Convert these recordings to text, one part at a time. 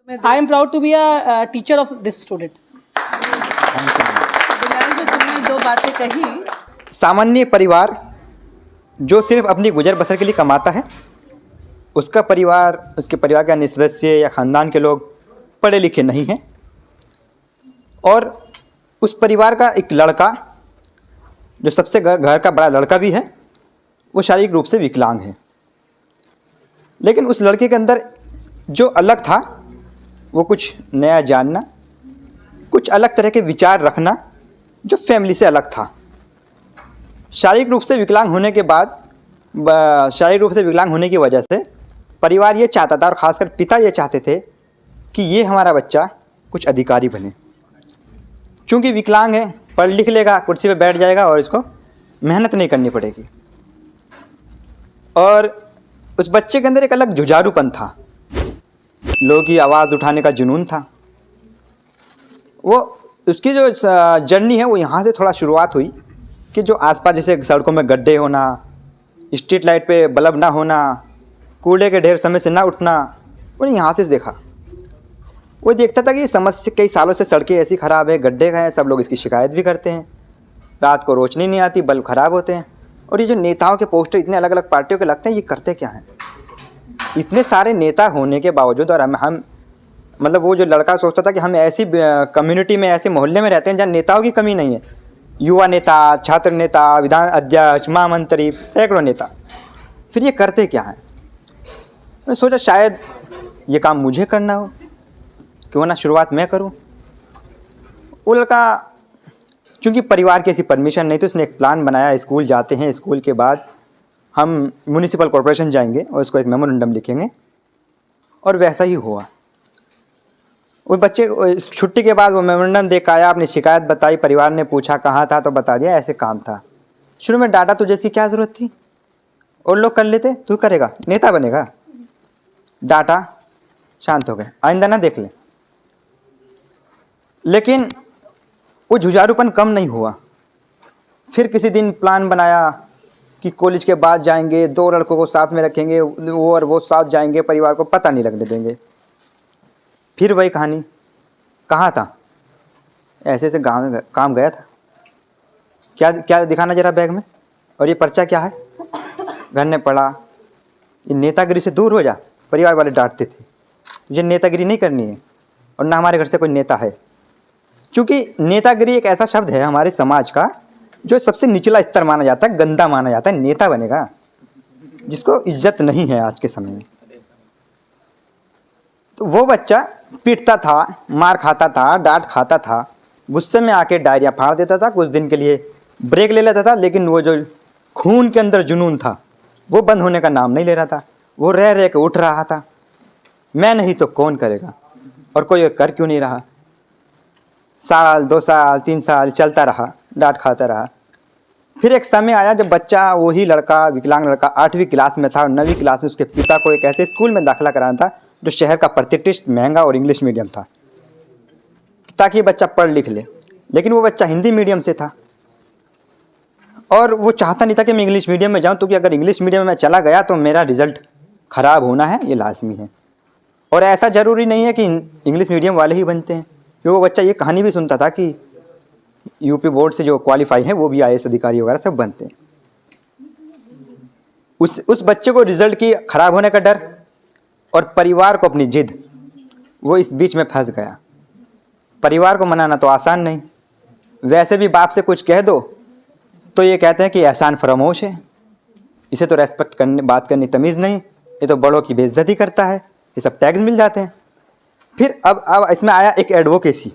I am proud to be a teacher of this student. तुमने दो बातें कही। सामान्य परिवार जो सिर्फ अपनी गुजर बसर के लिए कमाता है, उसका परिवार, उसके परिवार के अन्य सदस्य या ख़ानदान के लोग पढ़े लिखे नहीं हैं, और उस परिवार का एक लड़का जो सबसे घर का बड़ा लड़का भी है, वो शारीरिक रूप से विकलांग है। लेकिन उस लड़के के अंदर जो अलग था, वो कुछ नया जानना, कुछ अलग तरह के विचार रखना जो फैमिली से अलग था। शारीरिक रूप से विकलांग होने के बाद, शारीरिक रूप से विकलांग होने की वजह से परिवार ये चाहता था, और ख़ासकर पिता ये चाहते थे कि ये हमारा बच्चा कुछ अधिकारी बने। चूँकि विकलांग है, पढ़ लिख लेगा, कुर्सी पे बैठ जाएगा और इसको मेहनत नहीं करनी पड़ेगी। और उस बच्चे के अंदर एक अलग जुझारूपन था, लोगों की आवाज़ उठाने का जुनून था। वो उसकी जो जर्नी है वो यहाँ से थोड़ा शुरुआत हुई कि जो आसपास जैसे सड़कों में गड्ढे होना, स्ट्रीट लाइट पे बल्ब ना होना, कूड़े के ढेर समय से ना उठना, वो यहाँ से देखा। वो देखता था कि ये समस्या कई सालों से सड़कें ऐसी ख़राब है, गड्ढे हैं, सब लोग इसकी शिकायत भी करते हैं, रात को रोशनी नहीं आती, बल्ब ख़राब होते हैं, और ये जो नेताओं के पोस्टर इतने अलग अलग पार्टियों के लगते हैं, ये करते क्या हैं? इतने सारे नेता होने के बावजूद, और हम मतलब वो जो लड़का सोचता था कि हम ऐसी कम्युनिटी में, ऐसे मोहल्ले में रहते हैं जहाँ नेताओं की कमी नहीं है, युवा नेता, छात्र नेता, विधान अध्यक्ष, महामंत्री, सैकड़ों नेता, फिर ये करते क्या हैं? मैं सोचा शायद ये काम मुझे करना हो, क्यों ना शुरुआत मैं करूं। वो लड़का, चूँकि परिवार की ऐसी परमिशन नहीं थी, उसने एक प्लान बनाया, स्कूल जाते हैं, स्कूल के बाद हम म्यूनिसिपल कॉर्पोरेशन जाएंगे और उसको एक मेमोरेंडम लिखेंगे, और वैसा ही हुआ। वो बच्चे छुट्टी के बाद वो मेमोरेंडम देख आया, अपनी शिकायत बताई, परिवार ने पूछा कहाँ था तो बता दिया ऐसे काम था। शुरू में डाटा तुझे इसकी क्या ज़रूरत थी, और लोग कर लेते, तू करेगा, नेता बनेगा। डाटा, शांत हो गए, आइंदा ना देख ले। लेकिन वो जुझारूपन कम नहीं हुआ। फिर किसी दिन प्लान बनाया कि कॉलेज के बाद जाएंगे, 2 लड़कों को साथ में रखेंगे, वो और वो साथ जाएंगे, परिवार को पता नहीं लगने देंगे। फिर वही कहानी, कहाँ था, ऐसे ऐसे काम गया था, क्या क्या दिखाना जरा बैग में, और ये पर्चा क्या है, घर ने पढ़ा। ये नेतागिरी से दूर हो जा, परिवार वाले डांटते थे, तुझे नेतागिरी नहीं करनी है, और ना हमारे घर से कोई नेता है। चूँकि नेतागिरी एक ऐसा शब्द है हमारे समाज का जो सबसे निचला स्तर माना जाता है, गंदा माना जाता है। नेता बनेगा जिसको इज्जत नहीं है आज के समय में। तो वो बच्चा पीटता था, मार खाता था, डांट खाता था, गुस्से में आके डायरिया फाड़ देता था, कुछ दिन के लिए ब्रेक ले लेता था, लेकिन वो जो खून के अंदर जुनून था वो बंद होने का नाम नहीं ले रहा था। वो रह रह के उठ रहा था, मैं नहीं तो कौन करेगा, और कोई कर क्यों नहीं रहा। साल, 2 साल, 3 साल चलता रहा, डांट खाता रहा। फिर एक समय आया जब बच्चा, वही लड़का, विकलांग लड़का 8वीं क्लास में था, और 9वीं क्लास में उसके पिता को एक ऐसे स्कूल में दाखिला कराना था जो शहर का प्रतिष्ठित, महंगा और इंग्लिश मीडियम था, ताकि बच्चा पढ़ लिख ले। लेकिन वो बच्चा हिंदी मीडियम से था, और वो चाहता नहीं था कि मैं इंग्लिश मीडियम में जाऊँ, क्योंकि अगर इंग्लिश मीडियम में चला गया तो मेरा रिजल्ट ख़राब होना है, ये लाजमी है। और ऐसा ज़रूरी नहीं है कि इंग्लिश मीडियम वाले ही बनते हैं, क्योंकि वो बच्चा ये कहानी भी सुनता था कि यूपी बोर्ड से जो क्वालिफाई हैं वो भी IAS अधिकारी वगैरह सब बनते हैं। उस बच्चे को रिजल्ट की ख़राब होने का डर और परिवार को अपनी जिद, वो इस बीच में फंस गया। परिवार को मनाना तो आसान नहीं, वैसे भी बाप से कुछ कह दो तो ये कहते हैं कि एहसान फरामोश है, इसे तो रेस्पेक्ट करने, बात करनी तमीज़ नहीं, ये तो बड़ों की बेइज्जती करता है, ये सब टैग्स मिल जाते हैं। फिर अब इसमें आया एक एडवोकेसी।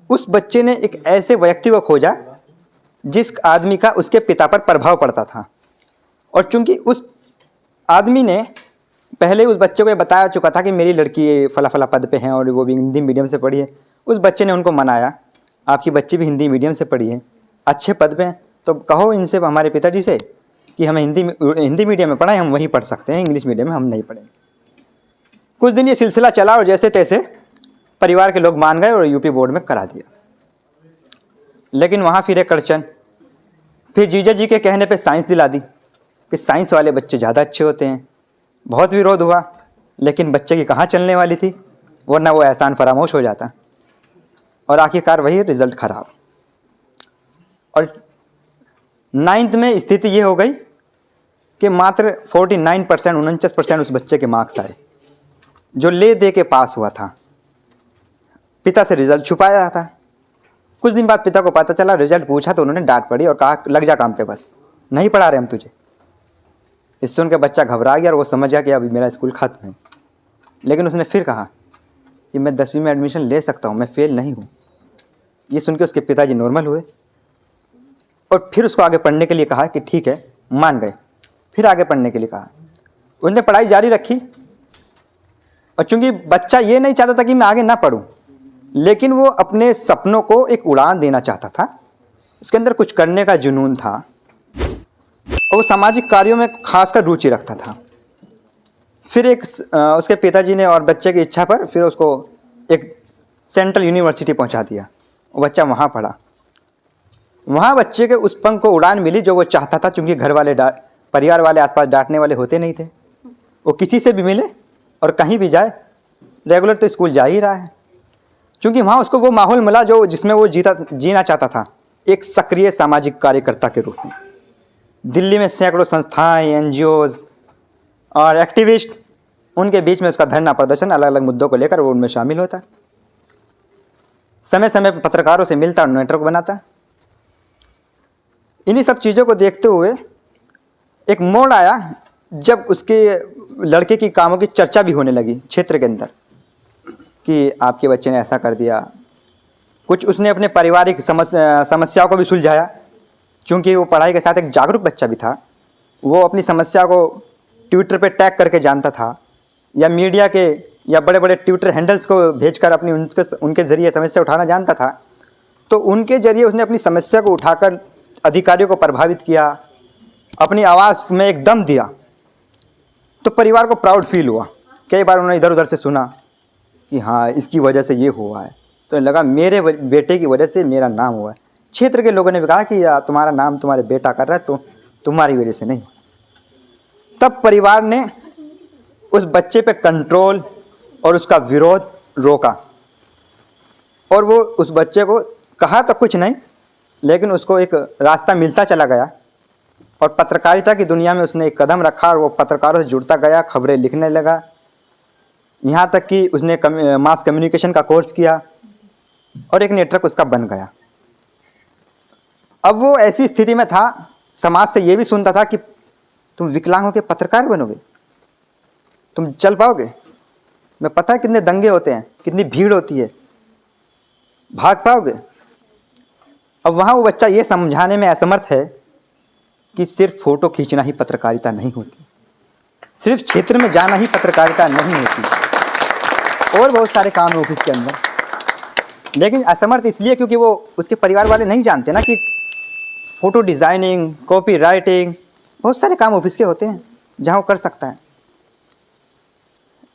उस बच्चे ने एक ऐसे व्यक्ति को खोजा जिस आदमी का उसके पिता पर प्रभाव पड़ता था, और चूंकि उस आदमी ने पहले उस बच्चे को ये बताया चुका था कि मेरी लड़की ये फला फला पद पे हैं और वो भी हिंदी मीडियम से पढ़ी है। उस बच्चे ने उनको मनाया, आपकी बच्ची भी हिंदी मीडियम से पढ़ी है, अच्छे पद पे हैं, तो कहो इनसे, हमारे पिताजी से, कि हमें हिंदी मीडियम में पढ़ाएं, हम वहीं पढ़ सकते हैं, इंग्लिश मीडियम में हम नहीं पढ़ेंगे। कुछ दिन ये सिलसिला चला, और जैसे तैसे परिवार के लोग मान गए और यूपी बोर्ड में करा दिया। लेकिन वहाँ फिर एक अड़चन, फिर जीजा जी के कहने पे साइंस दिला दी कि साइंस वाले बच्चे ज़्यादा अच्छे होते हैं। बहुत विरोध हुआ, लेकिन बच्चे की कहाँ चलने वाली थी, वरना वो एहसान फरामोश हो जाता। और आखिरकार वही रिज़ल्ट ख़राब। और 9th में स्थिति ये हो गई कि मात्र 49% उस बच्चे के मार्क्स आए जो ले दे के पास हुआ था। पिता से रिज़ल्ट छुपाया था। कुछ दिन बाद पिता को पता चला, रिज़ल्ट पूछा तो उन्होंने डांट पड़ी और कहा लग जा काम पे, बस नहीं पढ़ा रहे हम तुझे। इससे सुन के बच्चा घबरा गया और वो समझ गया कि अभी मेरा स्कूल खत्म है। लेकिन उसने फिर कहा कि मैं 10वीं में एडमिशन ले सकता हूँ, मैं फेल नहीं हूँ। ये सुन के उसके पिताजी नॉर्मल हुए और फिर उसको आगे पढ़ने के लिए कहा कि ठीक है, मान गए। फिर आगे पढ़ने के लिए कहा। उसने पढ़ाई जारी रखी और चूंकि बच्चा ये नहीं चाहता था कि मैं आगे ना पढ़ूं, लेकिन वो अपने सपनों को एक उड़ान देना चाहता था। उसके अंदर कुछ करने का जुनून था और वो सामाजिक कार्यों में खासकर रुचि रखता था। फिर उसके पिताजी ने और बच्चे की इच्छा पर फिर उसको एक सेंट्रल यूनिवर्सिटी पहुंचा दिया। वो बच्चा वहाँ पढ़ा। वहाँ बच्चे के उस पंख को उड़ान मिली जो वो चाहता था, चूँकि घर वाले परिवार वाले आसपास डांटने वाले होते नहीं थे। वो किसी से भी मिले और कहीं भी जाए, रेगुलर तो स्कूल जा ही रहा है, क्योंकि वहाँ उसको वो माहौल मिला जो जिसमें वो जीना चाहता था, एक सक्रिय सामाजिक कार्यकर्ता के रूप में। दिल्ली में सैकड़ों संस्थाएं, NGOs और एक्टिविस्ट, उनके बीच में उसका धरना प्रदर्शन अलग अलग मुद्दों को लेकर वो उनमें शामिल होता। समय समय पर पत्रकारों से मिलता और नेटवर्क बनाता। इन्हीं सब चीज़ों को देखते हुए एक मोड़ आया जब उसके लड़के की कामों की चर्चा भी होने लगी क्षेत्र के अंदर कि आपके बच्चे ने ऐसा कर दिया। कुछ उसने अपने पारिवारिक समस्याओं को भी सुलझाया, क्योंकि वो पढ़ाई के साथ एक जागरूक बच्चा भी था। वो अपनी समस्या को ट्विटर पे टैग करके जानता था या मीडिया के या बड़े बड़े ट्विटर हैंडल्स को भेजकर अपनी उनके ज़रिए समस्या उठाना जानता था। तो उनके ज़रिए उसने अपनी समस्या को उठाकर अधिकारियों को प्रभावित किया, अपनी आवाज़ में एक दम दिया। तो परिवार को प्राउड फील हुआ। कई बार उन्होंने इधर उधर से सुना कि हाँ इसकी वजह से ये हुआ है, तो लगा मेरे बेटे की वजह से मेरा नाम हुआ है। क्षेत्र के लोगों ने भी कहा कि तुम्हारा नाम तुम्हारे बेटा कर रहा है, तो तुम्हारी वजह से नहीं। तब परिवार ने उस बच्चे पे कंट्रोल और उसका विरोध रोका और वो उस बच्चे को कहा तो कुछ नहीं, लेकिन उसको एक रास्ता मिलता चला गया और पत्रकारिता की दुनिया में उसने एक कदम रखा और वो पत्रकारों से जुड़ता गया, खबरें लिखने लगा। यहाँ तक कि उसने मास कम्युनिकेशन का कोर्स किया और एक नेटवर्क उसका बन गया। अब वो ऐसी स्थिति में था, समाज से ये भी सुनता था कि तुम विकलांग होकर पत्रकार बनोगे, तुम चल पाओगे? मैं पता है कितने दंगे होते हैं, कितनी भीड़ होती है, भाग पाओगे? अब वहाँ वो बच्चा ये समझाने में असमर्थ है कि सिर्फ फ़ोटो खींचना ही पत्रकारिता नहीं होती, सिर्फ क्षेत्र में जाना ही पत्रकारिता नहीं होती, और बहुत सारे काम है ऑफिस के अंदर। लेकिन असमर्थ इसलिए क्योंकि वो उसके परिवार वाले नहीं जानते ना कि फ़ोटो डिज़ाइनिंग, कॉपी राइटिंग, बहुत सारे काम ऑफिस के होते हैं जहाँ वो कर सकता है।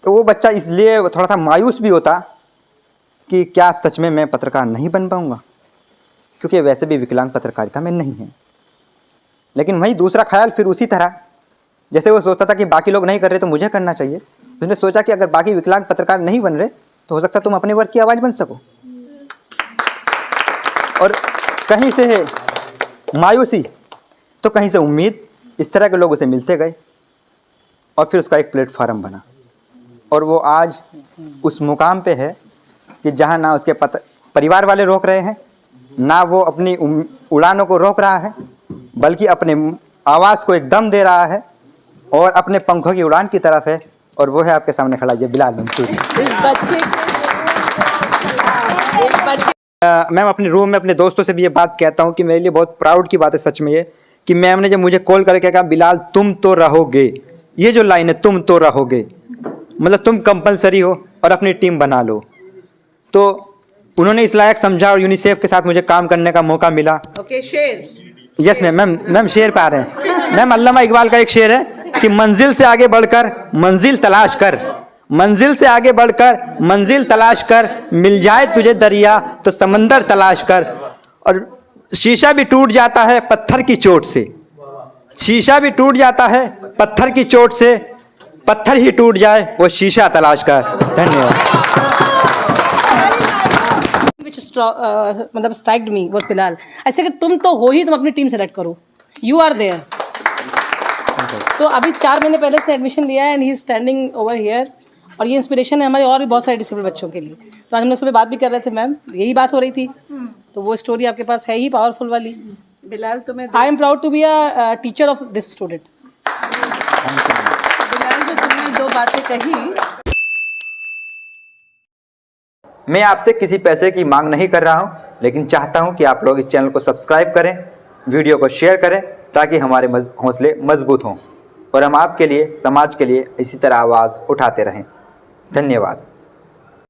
तो वो बच्चा इसलिए थोड़ा सा मायूस भी होता कि क्या सच में मैं पत्रकार नहीं बन पाऊँगा, क्योंकि वैसे भी विकलांग पत्रकारिता में नहीं है। लेकिन वही दूसरा ख्याल फिर उसी तरह, जैसे वो सोचता था कि बाकी लोग नहीं कर रहे तो मुझे करना चाहिए, उसने सोचा कि अगर बाकी विकलांग पत्रकार नहीं बन रहे तो हो सकता तुम अपने वर्ग की आवाज़ बन सको। और कहीं से है मायूसी तो कहीं से उम्मीद, इस तरह के लोग उसे मिलते गए और फिर उसका एक प्लेटफार्म बना। और वो आज उस मुकाम पे है कि जहाँ ना उसके परिवार वाले रोक रहे हैं, ना वो अपनी उड़ानों को रोक रहा है, बल्कि अपने आवाज़ को एक दम दे रहा है और अपने पंखों की उड़ान की तरफ है। और वो है आपके सामने खड़ा है बिलाल मंसूरी। मैम अपने रूम में अपने दोस्तों से भी ये बात कहता हूँ कि मेरे लिए बहुत प्राउड की बात है सच में ये कि मैम ने जब मुझे कॉल करके कहा बिलाल तुम तो रहोगे, ये जो लाइन है तुम तो रहोगे, मतलब तुम कंपलसरी हो और अपनी टीम बना लो, तो उन्होंने इस लायक समझा और यूनिसेफ के साथ मुझे काम करने का मौका मिला। ओके, शेर। यस मैम शेर पे आ रहे हैं। मैम अल्लामा इकबाल का एक शेर है कि मंजिल से आगे बढ़कर मंजिल तलाश कर, मंजिल से आगे बढ़कर मंजिल तलाश कर, मिल जाए तुझे दरिया तो समंदर तलाश कर। और शीशा भी टूट जाता है पत्थर की चोट से, शीशा भी टूट जाता है पत्थर की चोट से, पत्थर ही टूट जाए वो शीशा तलाश कर। धन्यवाद। मतलब स्ट्राइक्ड मी वाज बिलाल। ऐसे कि तुम तो हो ही, तुम अपनी टीम सेलेक्ट करो, यू आर देयर। तो अभी 4 महीने पहले से एडमिशन लिया है and he is standing over here. और ये इंस्पिरेशन है हमारे और भी बहुत सारे डिसेबल्ड बच्चों के लिए। तो आज हम लोग सुबह बात भी कर रहे थे मैम, यही बात हो रही थी। तो वो स्टोरी आपके पास है ही पावरफुल वाली। बिलाल तुम्हें I am proud to be a teacher of this student. Bilal जो तुमने 2 बातें कही, मैं आपसे किसी पैसे की मांग नहीं कर रहा हूं, लेकिन चाहता हूं कि आप लोग इस चैनल को सब्सक्राइब करें, वीडियो को शेयर करें, ताकि हमारे हौसले मजबूत हों और हम आपके लिए, समाज के लिए इसी तरह आवाज़ उठाते रहें। धन्यवाद।